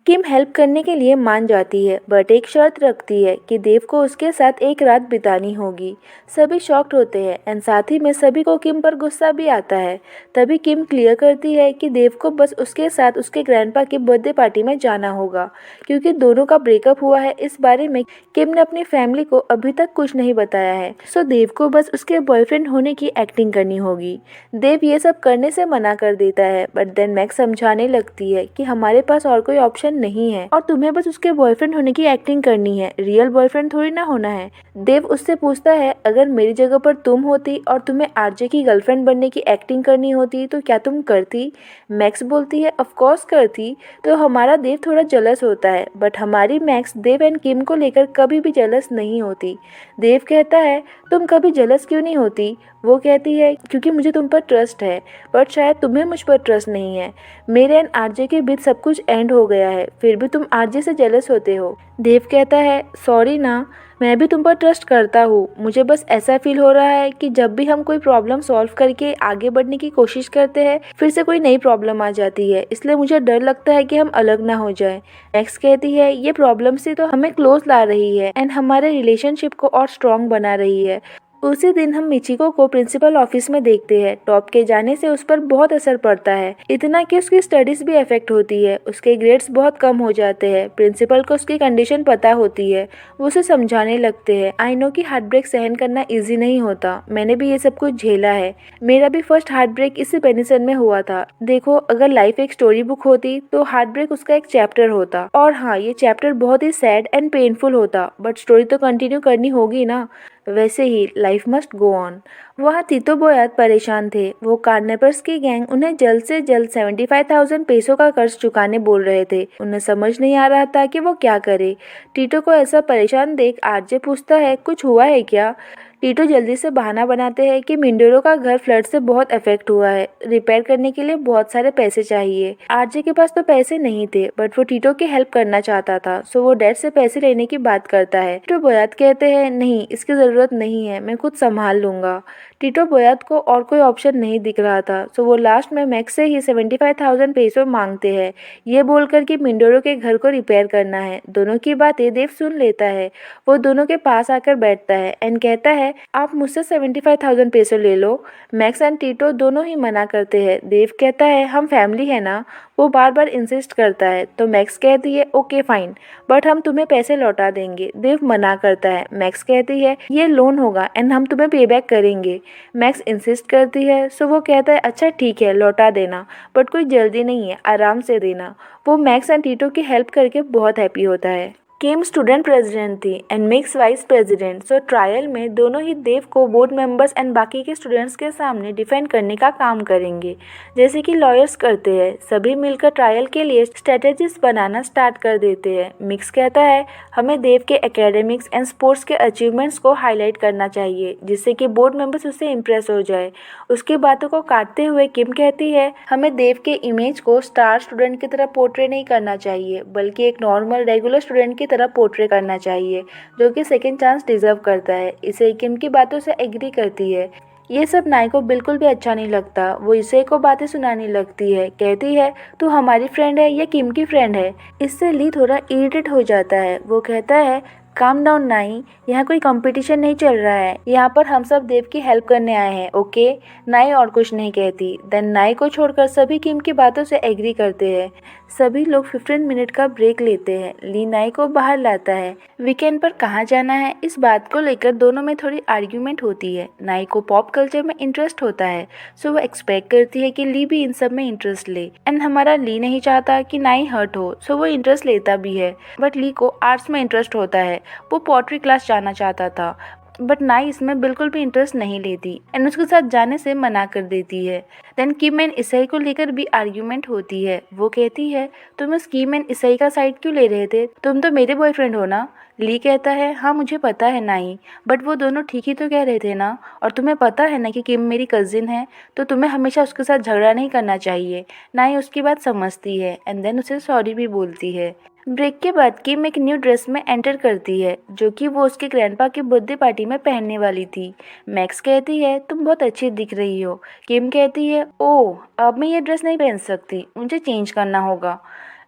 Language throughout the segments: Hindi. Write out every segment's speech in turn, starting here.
किम हेल्प करने के लिए मान जाती है बट एक शर्त रखती है कि देव को उसके साथ एक रात बितानी होगी। सभी शॉक्ड होते हैं एंड साथ ही में सभी को किम पर गुस्सा भी आता है। तभी किम क्लियर करती है कि देव को बस उसके साथ उसके ग्रैंडपा की बर्थडे पार्टी में जाना होगा क्योंकि दोनों का ब्रेकअप हुआ है। इस बारे में किम ने अपनी फैमिली को अभी तक कुछ नहीं बताया है, सो देव को बस उसके बॉयफ्रेंड होने की एक्टिंग करनी होगी। देव ये सब करने से मना कर देता है बट देन मैक्स समझाने लगती है कि हमारे पास और कोई ऑप्शन नहीं है और तुम्हें बस उसके बॉयफ्रेंड होने की एक्टिंग करनी है, रियल बॉयफ्रेंड थोड़ी ना होना है। देव उससे पूछता है अगर मेरी जगह पर तुम होती और तुम्हें आरजे की गर्लफ्रेंड बनने की एक्टिंग करनी होती तो क्या तुम करती? मैक्स बोलती है ऑफ कोर्स करती। तो हमारा देव थोड़ा जलस होता है बट हमारी मैक्स देव एंड किम को लेकर कभी भी जलस नहीं होती। देव कहता है तुम कभी जलस क्यों नहीं होती? वो कहती है क्योंकि मुझे तुम पर ट्रस्ट है बट शायद तुम्हें मुझ पर ट्रस्ट नहीं है। मेरे एंड आरजे के बीच सब कुछ एंड हो गया है फिर भी तुम आरजे से जेलस होते हो। देव कहता है सॉरी ना, मैं भी तुम पर ट्रस्ट करता हूँ, मुझे बस ऐसा फील हो रहा है कि जब भी हम कोई प्रॉब्लम सॉल्व करके आगे बढ़ने की कोशिश करते हैं फिर से कोई नई प्रॉब्लम आ जाती है, इसलिए मुझे डर लगता है कि हम अलग ना हो जाए। मैक्स कहती है ये प्रॉब्लम से तो हमें क्लोज ला रही है एंड हमारे रिलेशनशिप को और स्ट्रॉन्ग बना रही है। उसी दिन हम मिचिको को प्रिंसिपल ऑफिस में देखते हैं। टॉप के जाने से उस पर बहुत असर पड़ता है, इतना कि उसकी स्टडीज भी अफेक्ट होती है, उसके ग्रेड्स बहुत कम हो जाते हैं। प्रिंसिपल को उसकी कंडीशन पता होती है, वो उसे समझाने लगते हैं आई नो कि हार्ट ब्रेक सहन करना इजी नहीं होता, मैंने भी ये सब कुछ झेला है, मेरा भी फर्स्ट हार्ट ब्रेक इसी पेनिसन में हुआ था। देखो अगर लाइफ एक स्टोरी बुक होती तो हार्ट ब्रेक उसका एक चैप्टर होता और हाँ ये चैप्टर बहुत ही सैड एंड पेनफुल होता बट स्टोरी तो कंटिन्यू करनी होगी ना, वैसे ही लाइफ मस्ट गो ऑन। वहाँ तीतो बोयात परेशान थे, वो कार्नेपर्स की गैंग उन्हें जल्द से जल्द 75,000 पेसों का कर्ज चुकाने बोल रहे थे। उन्हें समझ नहीं आ रहा था कि वो क्या करे। टीटो को ऐसा परेशान देख आरजे पूछता है कुछ हुआ है क्या? टीटो जल्दी से बहाना बनाते हैं कि मिंडोरो का घर फ्लड से बहुत अफेक्ट हुआ है, रिपेयर करने के लिए बहुत सारे पैसे चाहिए। आरजे के पास तो पैसे नहीं थे बट वो टीटो की हेल्प करना चाहता था, सो वो डैड से पैसे लेने की बात करता है। टीटो बोयात कहते हैं नहीं इसकी जरूरत नहीं है, मैं खुद संभाल लूंगा। टीटो बोयात को और कोई ऑप्शन नहीं दिख रहा था, सो वो लास्ट में मैक्स से ही 75,000 पेसो मांगते हैं, ये बोलकर कि मिंडोरो के घर को रिपेयर करना है। दोनों की बातें देव सुन लेता है, वो दोनों के पास आकर बैठता है एंड कहता है आप मुझसे 75,000 पेसो ले लो। मैक्स एंड टीटो दोनों ही मना करते हैं। देव कहता है हम फैमिली है ना, वो बार बार इंसिस्ट करता है तो मैक्स कहती है ओके फाइन बट हम तुम्हें पैसे लौटा देंगे। देव मना करता है, मैक्स कहती है ये लोन होगा एंड हम तुम्हें पे बैक करेंगे। मैक्स इंसिस्ट करती है, सो वो कहता है अच्छा ठीक है लौटा देना बट कोई जल्दी नहीं है, आराम से देना। वो मैक्स एंड टीटो की हेल्प करके बहुत हैप्पी होता है। किम स्टूडेंट प्रेसिडेंट थी and mix vice president, so trial में दोनों ही देव को बोर्ड मेंबर्स एंड बाकी के स्टूडेंट्स के सामने डिफेंड करने का काम करेंगे जैसे कि लॉयर्स करते हैं। सभी मिलकर ट्रायल के लिए स्ट्रेटेजीज बनाना स्टार्ट कर देते हैं। मिक्स कहता है हमें देव के एकेडमिक्स एंड स्पोर्ट्स के अचीवमेंट्स को हाईलाइट करना चाहिए जिससे कि बोर्ड मेंबर्स उससे इम्प्रेस हो जाए। उसकी बातों को काटते हुए किम कहती है हमें देव के इमेज को स्टार स्टूडेंट की तरह पोर्ट्रे नहीं करना चाहिए बल्कि एक नॉर्मल रेगुलर स्टूडेंट की तरह पोर्ट्रे करना चाहिए जो कि सेकंड चांस डिजर्व करता है। इसे किम की बातों से एग्री करती है। ये सब नाई को बिल्कुल भी अच्छा नहीं लगता, वो इसे को बातें सुनाने लगती है, कहती है तू हमारी फ्रेंड है या किम की फ्रेंड है। इससे ली थोड़ा इरिटेट हो जाता है, वो कहता है काम डाउन नाई, यहाँ कोई कंपटीशन नहीं चल रहा है, यहाँ पर हम सब देव की हेल्प करने आए हैं ओके। नाई और कुछ नहीं कहती। देन नाई को छोड़कर सभी किम की बातों से एग्री करते हैं। सभी लोग 15 मिनट का ब्रेक लेते हैं। ली नाई को बाहर लाता है। वीकेंड पर कहाँ जाना है इस बात को लेकर दोनों में थोड़ी आर्ग्यूमेंट होती है। नाई को पॉप कल्चर में इंटरेस्ट होता है, सो वो एक्सपेक्ट करती है कि ली भी इन सब में इंटरेस्ट ले एंड हमारा ली नहीं चाहता कि नाई हर्ट हो, सो वो इंटरेस्ट लेता भी है। बट ली को आर्ट्स में इंटरेस्ट होता है, वो पॉटरी क्लास जाना चाहता था बट नाई इसमें बिल्कुल भी इंटरेस्ट नहीं लेती एंड उसके साथ जाने से मना कर देती है। देन किम एंड ईसाई को लेकर भी आर्ग्यूमेंट होती है। वो कहती है तुम उस किम एंड ईसाई का साइड क्यों ले रहे थे, तुम तो मेरे बॉयफ्रेंड हो ना। ली कहता है हाँ मुझे पता है नाई, बट वो दोनों ठीक ही तो कह रहे थे ना, और तुम्हें पता है ना कि किम मेरी कजिन है तो तुम्हें हमेशा उसके साथ झगड़ा नहीं करना चाहिए। नाई उसकी बात समझती है एंड देन उसे सॉरी भी बोलती है। ब्रेक के बाद किम एक न्यू ड्रेस में एंटर करती है जो कि वो उसके ग्रैंडपा की बर्थडे पार्टी में पहनने वाली थी। मैक्स कहती है तुम बहुत अच्छी दिख रही हो। किम कहती है ओह अब मैं ये ड्रेस नहीं पहन सकती, मुझे चेंज करना होगा।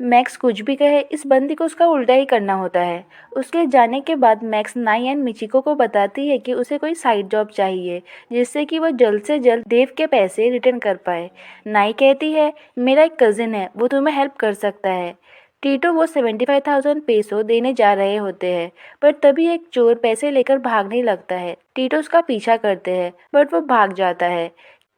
मैक्स कुछ भी कहे, इस बंदी को उसका उल्टा ही करना होता है। उसके जाने के बाद मैक्स नाई एंड मिचिको को बताती है कि उसे कोई साइड जॉब चाहिए जिससे कि वो जल्द से जल्द देव के पैसे रिटर्न कर पाए। नाई कहती है, मेरा एक कज़िन है, वो तुम्हें हेल्प कर सकता है। टीटो वो 75,000 पेसो देने जा रहे होते हैं, पर तभी एक चोर पैसे लेकर भागने लगता है। टीटो उसका पीछा करते हैं, बट वो भाग जाता है।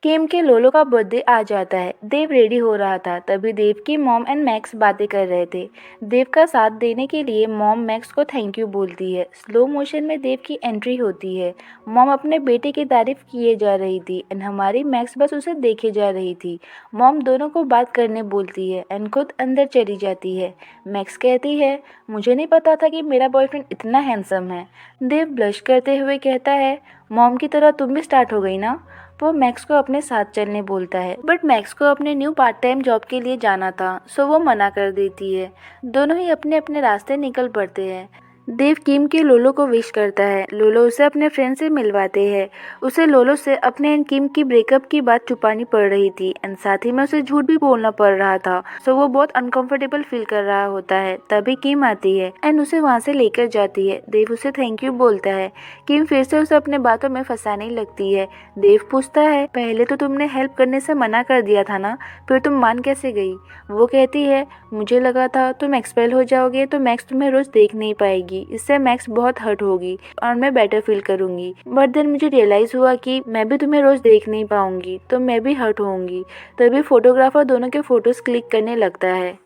किम के लोलो का बर्थडे आ जाता है। देव रेडी हो रहा था, तभी देव की मॉम एंड मैक्स बातें कर रहे थे। देव का साथ देने के लिए मॉम मैक्स को थैंक यू बोलती है। स्लो मोशन में देव की एंट्री होती है। मॉम अपने बेटे की तारीफ किए जा रही थी एंड हमारी मैक्स बस उसे देखे जा रही थी। मॉम दोनों को बात करने बोलती है एंड खुद अंदर चली जाती है। मैक्स कहती है, मुझे नहीं पता था कि मेरा बॉयफ्रेंड इतना हैंडसम है। देव ब्लश करते हुए कहता है, मॉम की तरह तुम भी स्टार्ट हो गई ना। वो मैक्स को अपने साथ चलने बोलता है, बट मैक्स को अपने न्यू पार्ट टाइम जॉब के लिए जाना था, सो वो मना कर देती है। दोनों ही अपने अपने रास्ते निकल पड़ते हैं। देव किम के लोलो को विश करता है। लोलो उसे अपने फ्रेंड से मिलवाते हैं। उसे लोलो से अपने एंड किम की ब्रेकअप की बात छुपानी पड़ रही थी एंड साथ ही में उसे झूठ भी बोलना पड़ रहा था, सो वो बहुत अनकंफर्टेबल फील कर रहा होता है। तभी किम आती है एंड उसे वहाँ से लेकर जाती है। देव उसे थैंक यू बोलता है। किम फिर से उसे अपने बातों में फंसाने लगती है। देव पूछता है, पहले तो तुमने हेल्प करने से मना कर दिया था ना, फिर तुम मान कैसे गई। वो कहती है, मुझे लगा था तुम एक्सपेल हो जाओगे तो मैक्स तुम्हें रोज देख नहीं पाएगी, इससे मैक्स बहुत हर्ट होगी और मैं बेटर फील करूंगी। बट देन मुझे रियलाइज हुआ कि मैं भी तुम्हें रोज देख नहीं पाऊंगी तो मैं भी हर्ट होऊंगी। तभी फोटोग्राफर दोनों के फोटोज क्लिक करने लगता है।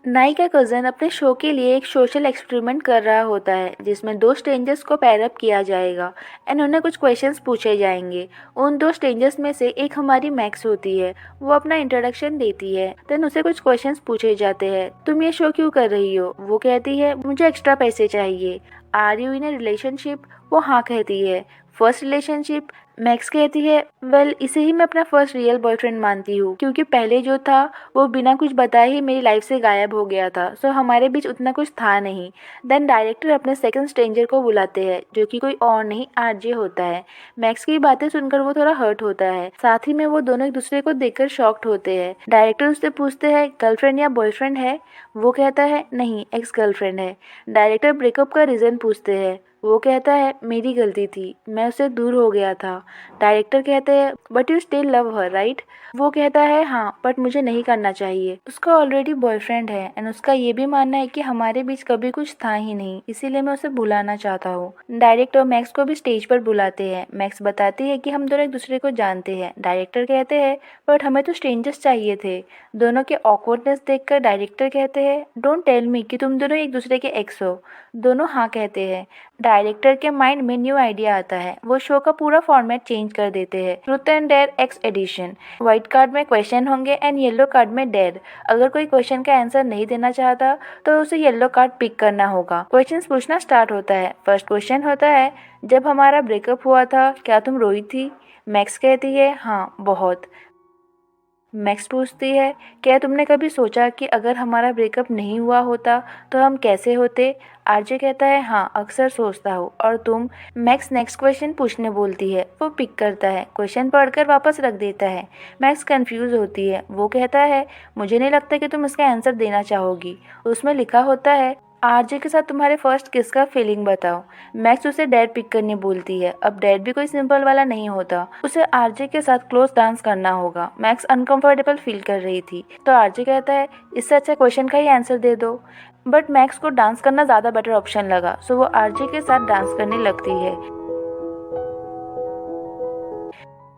नाई का कज़न अपने शो के लिए एक सोशल एक्सपेरिमेंट कर रहा होता है जिसमें दो स्ट्रेंजर्स को पैर अप किया जाएगा एंड उन्हें कुछ क्वेश्चंस पूछे जाएंगे। उन दो स्ट्रेंजर्स में से एक हमारी मैक्स होती है। वो अपना इंट्रोडक्शन देती है, देन उसे कुछ क्वेश्चंस पूछे जाते हैं, तुम ये शो क्यों कर रही हो। वो कहती है, मुझे एक्स्ट्रा पैसे चाहिए। Are you in a relationship. वो हाँ कहती है। First relationship. मैक्स कहती है, वेल इसे ही मैं अपना फर्स्ट रियल बॉयफ्रेंड मानती हूँ क्योंकि पहले जो था वो बिना कुछ बताए ही मेरी लाइफ से गायब हो गया था, सो हमारे बीच उतना कुछ था नहीं। देन डायरेक्टर अपने सेकंड स्ट्रेंजर को बुलाते हैं जो कि कोई और नहीं आरजे होता है। मैक्स की बातें सुनकर वो थोड़ा हर्ट होता है, साथ ही में वो दोनों एक दूसरे को देखकर शॉक्ड होते हैं। डायरेक्टर उससे पूछते हैं, गर्लफ्रेंड या बॉयफ्रेंड है। वो कहता है, नहीं एक्स गर्लफ्रेंड है। डायरेक्टर ब्रेकअप का रीज़न पूछते हैं। वो कहता है, मेरी गलती थी, मैं उससे दूर हो गया था। डायरेक्टर कहते हैं, but you still love her right. वो कहता है, हाँ बट मुझे नहीं करना चाहिए। उसका ऑलरेडी बॉयफ्रेंड है एंड उसका ये भी मानना है कि हमारे बीच कभी कुछ था ही नहीं, इसीलिए मैं उसे बुलाना चाहता हूँ। डायरेक्टर मैक्स को भी स्टेज पर बुलाते हैं। मैक्स बताती है कि हम दोनों एक दूसरे को जानते हैं। डायरेक्टर कहते हैं, बट हमें तो स्ट्रेंजर्स चाहिए थे। दोनों के ऑकवर्डनेस देखकर डायरेक्टर कहते हैं, डोंट टेल मी कि तुम दोनों एक दूसरे के एक्स हो। दोनों हाँ कहते हैं। डायरेक्टर के माइंड में न्यू आइडिया आता है। वो शो का पूरा फॉर्मेट चेंज कर देते हैं, truth and dare X edition. White card में क्वेश्चन होंगे एंड येलो कार्ड में डेयर। अगर कोई क्वेश्चन का आंसर नहीं देना चाहता तो उसे येलो कार्ड पिक करना होगा। क्वेश्चन पूछना स्टार्ट होता है। फर्स्ट क्वेश्चन होता है, जब हमारा ब्रेकअप हुआ था क्या तुम रोई थी। मैक्स कहती है, हाँ बहुत। मैक्स पूछती है, क्या तुमने कभी सोचा कि अगर हमारा ब्रेकअप नहीं हुआ होता तो हम कैसे होते। आरजे कहता है, हाँ अक्सर सोचता हूँ। और तुम। मैक्स नेक्स्ट क्वेश्चन पूछने बोलती है। वो पिक करता है, क्वेश्चन पढ़कर वापस रख देता है। मैक्स कंफ्यूज होती है। वो कहता है, मुझे नहीं लगता कि तुम इसका आंसर देना चाहोगी। उसमें लिखा होता है, आरजे के साथ तुम्हारे फर्स्ट किस का फीलिंग बताओ। मैक्स उसे डैड पिक करने बोलती है। अब डैड भी कोई सिंपल वाला नहीं होता, उसे आरजे के साथ क्लोज डांस करना होगा। मैक्स अनकंफर्टेबल फील कर रही थी तो आरजे कहता है, इससे अच्छा क्वेश्चन का ही आंसर दे दो। बट मैक्स को डांस करना ज़्यादा बेटर ऑप्शन लगा, सो वो आरजे के साथ डांस करने लगती है।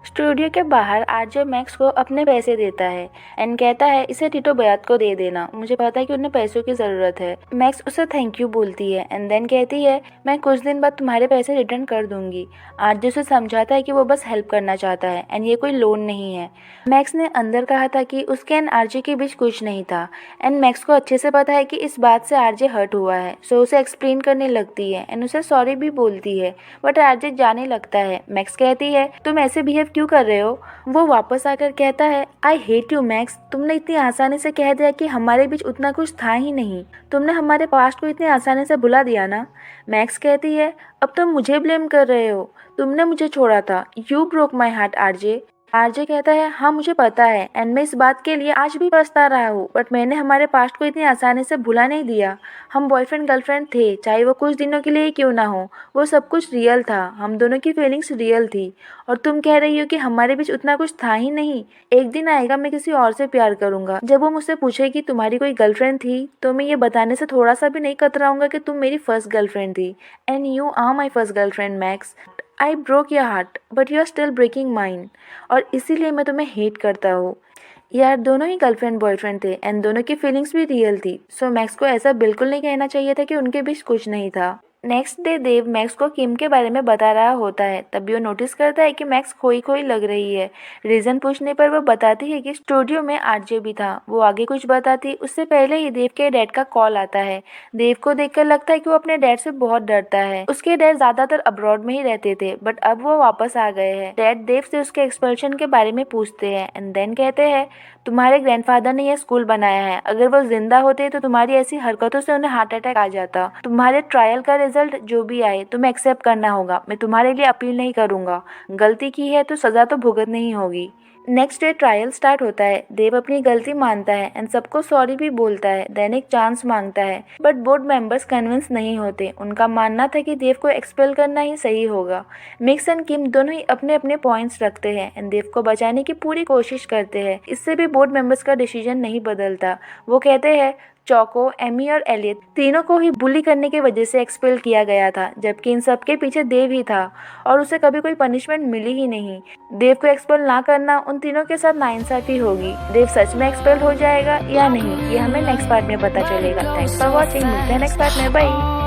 स्टूडियो के बाहर आरजे मैक्स को अपने पैसे देता है एंड कहता है, इसे टीटो बयात को दे देना, मुझे पता है कि उन्हें पैसों की ज़रूरत है। मैक्स उसे थैंक यू बोलती है एंड देन कहती है, मैं कुछ दिन बाद तुम्हारे पैसे रिटर्न कर दूंगी। आरजे उसे समझाता है कि वो बस हेल्प करना चाहता है एंड ये कोई लोन नहीं है। मैक्स ने अंदर कहा था कि उसके एंड आरजे के बीच कुछ नहीं था एंड मैक्स को अच्छे से पता है कि इस बात से आरजे हर्ट हुआ है, सो उसे एक्सप्लेन करने लगती है एंड उसे सॉरी भी बोलती है। बट आरजे जाने लगता है। मैक्स कहती है, तुम ऐसे बिहेव क्यों कर रहे हो। वो वापस आकर कहता है, आई हेट यू मैक्स, तुमने इतनी आसानी से कह दिया कि हमारे बीच उतना कुछ था ही नहीं। तुमने हमारे पास्ट को इतनी आसानी से भुला दिया ना। मैक्स कहती है, अब तुम मुझे ब्लेम कर रहे हो, तुमने मुझे छोड़ा था। You broke my heart RJ. RJ कहता है हाँ मुझे पता है एंड मैं इस बात के लिए आज भी पछता रहा हूँ, बट मैंने हमारे पास्ट को इतनी आसानी से भुला नहीं दिया। हम बॉयफ्रेंड गर्लफ्रेंड थे, चाहे वो कुछ दिनों के लिए ही क्यों ना हो। वो सब कुछ रियल था, हम दोनों की फीलिंग्स रियल थी। और तुम कह रही हो कि हमारे बीच उतना कुछ था ही नहीं। एक दिन आएगा मैं किसी और से प्यार करूंगा। जब वो मुझसे पूछेगी तुम्हारी कोई गर्लफ्रेंड थी, तो मैं ये बताने से थोड़ा सा भी नहीं कतराऊंगा कि तुम मेरी फर्स्ट गर्लफ्रेंड थी। And you are my first girlfriend Max. I broke your heart but you are still breaking mine. और इसीलिए मैं तुम्हें हेट करता हूँ। यार दोनों ही गर्लफ्रेंड बॉयफ्रेंड थे एंड दोनों की फीलिंग्स भी रियल थी। सो मैक्स को ऐसा बिल्कुल नहीं कहना चाहिए था कि उनके बीच कुछ नहीं था। नेक्स्ट डे देव मैक्स को किम के बारे में बता रहा होता है। तभी वो नोटिस करता है कि मैक्स खोई खोई लग रही है। रीजन पूछने पर वो बताती है कि स्टूडियो में आरजे भी था। वो आगे कुछ बताती उससे पहले ही देव के डैड का कॉल आता है। देव को देखकर लगता है कि वो अपने डैड से बहुत डरता है। उसके डैड ज्यादातर अब्रॉड में ही रहते थे, बट अब वो वापस आ गए हैं। डैड देव से उसके एक्सपल्शन के बारे में पूछते हैं एंड देन कहते हैं तुम्हारे ग्रैंडफादर ने यह स्कूल बनाया है। अगर वो जिंदा होते तो तुम्हारी ऐसी हरकतों से उन्हें हार्ट अटैक आ जाता। तुम्हारे ट्रायल का रिजल्ट जो भी आए तुम्हें एक्सेप्ट करना होगा। मैं तुम्हारे लिए अपील नहीं करूंगा। गलती की है तो सजा तो भुगतनी ही होगी। नेक्स्ट डे ट्रायल स्टार्ट होता है। देव अपनी गलती मानता है एंड सबको सॉरी भी बोलता है। देन एक चांस मांगता है, बट बोर्ड मेंबर्स कन्विंस नहीं होते। उनका मानना था कि देव को एक्सपेल करना ही सही होगा। मिक्स एंड किम दोनों ही अपने अपने पॉइंट्स रखते हैं एंड देव को बचाने की पूरी कोशिश करते हैं। इससे भी बोर्ड मेंबर्स का डिसीजन नहीं बदलता। वो कहते हैं चोको, एमी और एलियट तीनों को ही बुली करने की वजह से एक्सपेल किया गया था, जबकि इन सबके पीछे देव ही था और उसे कभी कोई पनिशमेंट मिली ही नहीं। देव को एक्सपेल ना करना उन तीनों के साथ नाइंसाफी होगी। देव सच में एक्सपेल हो जाएगा या नहीं, ये हमें नेक्स्ट पार्ट में पता चलेगा। थैंक्स फॉर वॉचिंग, मिलते हैं नेक्स्ट पार्ट में, बाय।